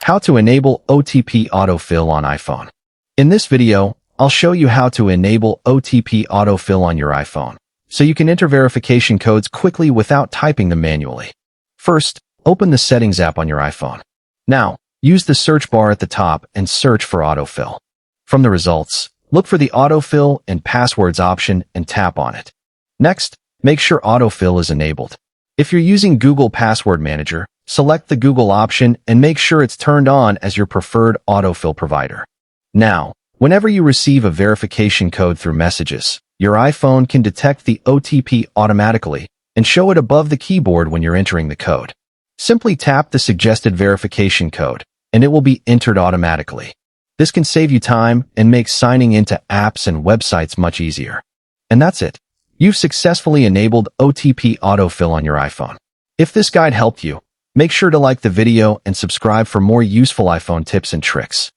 How to enable OTP autofill on iPhone. In this video, I'll show you how to enable OTP autofill on your iPhone, so you can enter verification codes quickly without typing them manually. First, open the Settings app on your iPhone. Now, use the search bar at the top and search for autofill. From the results, look for the autofill and passwords option and tap on it. Next, make sure autofill is enabled. If you're using Google Password Manager, select the Google option and make sure it's turned on as your preferred autofill provider. Now, whenever you receive a verification code through messages, your iPhone can detect the OTP automatically and show it above the keyboard when you're entering the code. Simply tap the suggested verification code, and it will be entered automatically. This can save you time and make signing into apps and websites much easier. And that's it. You've successfully enabled OTP autofill on your iPhone. If this guide helped you, make sure to like the video and subscribe for more useful iPhone tips and tricks.